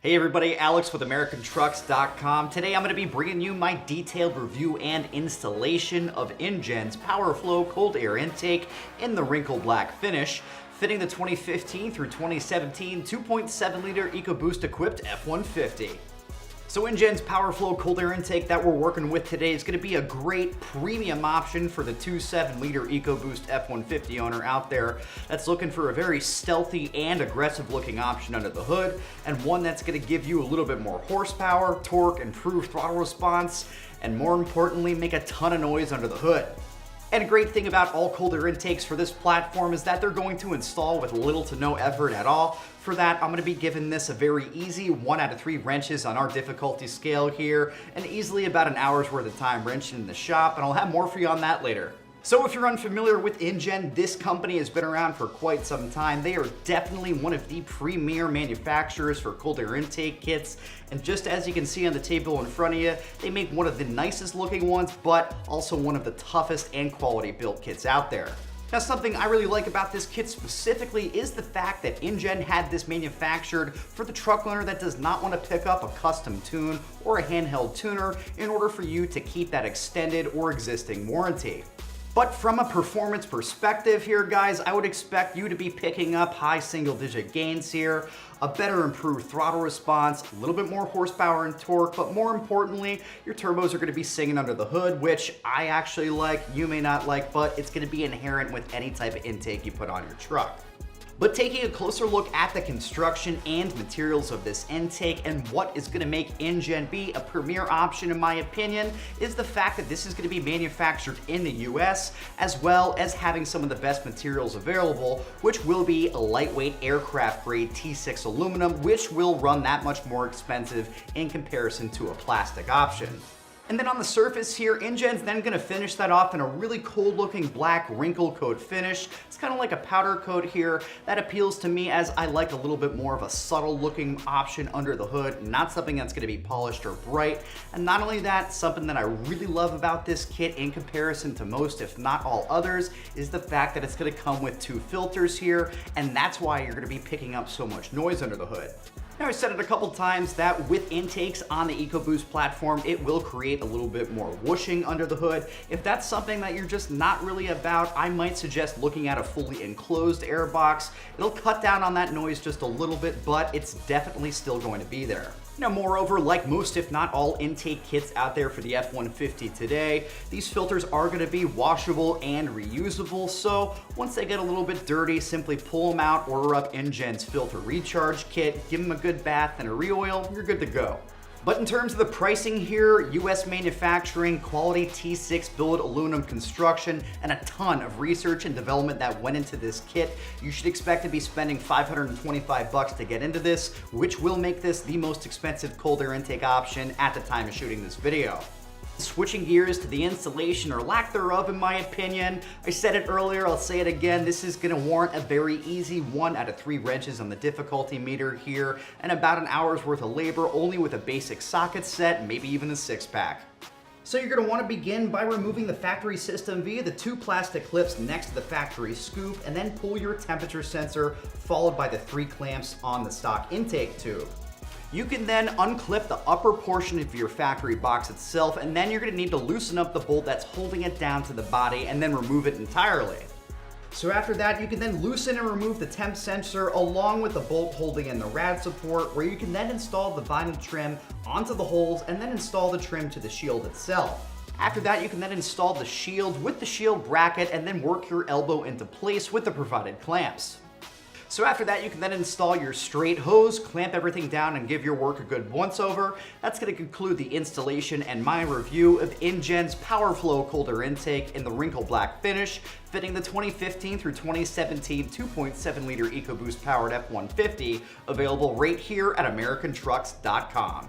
Hey everybody, Alex with AmericanTrucks.com. Today I'm going to be bringing you my detailed review and installation of Injen's PowerFlow cold air intake in the wrinkle black finish, fitting the 2015 through 2017 2.7 liter EcoBoost equipped F150. So Injen's PowerFlow cold air intake that we're working with today is going to be a great premium option for the 2.7 liter EcoBoost F150 owner out there that's looking for a very stealthy and aggressive looking option under the hood, and one that's going to give you a little bit more horsepower, torque, improved throttle response, and more importantly, make a ton of noise under the hood. And a great thing about all cold air intakes for this platform is that they're going to install with little to no effort at all. For that, I'm going to be giving this a very easy 1 out of 3 wrenches on our difficulty scale here, and easily about an hour's worth of time wrenching in the shop, and I'll have more for you on that later. So if you're unfamiliar with Injen, this company has been around for quite some time. They are definitely one of the premier manufacturers for cold air intake kits. And just as you can see on the table in front of you, they make one of the nicest looking ones, but also one of the toughest and quality built kits out there. Now, something I really like about this kit specifically is the fact that Injen had this manufactured for the truck owner that does not want to pick up a custom tune or a handheld tuner in order for you to keep that extended or existing warranty. But from a performance perspective here, guys, I would expect you to be picking up high single-digit gains here, a better improved throttle response, a little bit more horsepower and torque, but more importantly, your turbos are going to be singing under the hood, which I actually like, you may not like, but it's going to be inherent with any type of intake you put on your truck. But taking a closer look at the construction and materials of this intake and what is going to make Injen be a premier option in my opinion is the fact that this is going to be manufactured in the US, as well as having some of the best materials available, which will be a lightweight aircraft grade T6 aluminum, which will run that much more expensive in comparison to a plastic option. And then on the surface here, Injen's then going to finish that off in a really cool looking black wrinkle coat finish. It's kind of like a powder coat here that appeals to me, as I like a little bit more of a subtle looking option under the hood, not something that's going to be polished or bright. And not only that, something that I really love about this kit in comparison to most, if not all others, is the fact that it's going to come with 2 filters here, and that's why you're going to be picking up so much noise under the hood. Now, I said it a couple times that with intakes on the EcoBoost platform, it will create a little bit more whooshing under the hood. If that's something that you're just not really about, I might suggest looking at a fully enclosed air box. It'll cut down on that noise just a little bit, but it's definitely still going to be there. Now, moreover, like most if not all intake kits out there for the F150 today, these filters are going to be washable and reusable, so once they get a little bit dirty, simply pull them out, order up Injen's filter recharge kit, give them a good bath and a re-oil, you're good to go. But in terms of the pricing here, US manufacturing, quality T6 billet aluminum construction, and a ton of research and development that went into this kit, you should expect to be spending $525 to get into this, which will make this the most expensive cold air intake option at the time of shooting this video. Switching gears to the installation or lack thereof, in my opinion, I said it earlier, I'll say it again, this is going to warrant a very easy 1 out of 3 wrenches on the difficulty meter here, and about an hour's worth of labor only with a basic socket set, maybe even a 6-pack. So you're going to want to begin by removing the factory system via the 2 plastic clips next to the factory scoop, and then pull your temperature sensor, followed by the 3 clamps on the stock intake tube. You can then unclip the upper portion of your factory box itself, and then you're going to need to loosen up the bolt that's holding it down to the body and then remove it entirely. So after that, you can then loosen and remove the temp sensor along with the bolt holding in the rad support, where you can then install the vinyl trim onto the holes and then install the trim to the shield itself. After that, you can then install the shield with the shield bracket and then work your elbow into place with the provided clamps. So after that, you can then install your straight hose, clamp everything down, and give your work a good once-over. That's going to conclude the installation and my review of Injen's PowerFlow cold air intake in the wrinkle black finish, fitting the 2015 through 2017 2.7 liter EcoBoost powered F150, available right here at AmericanTrucks.com.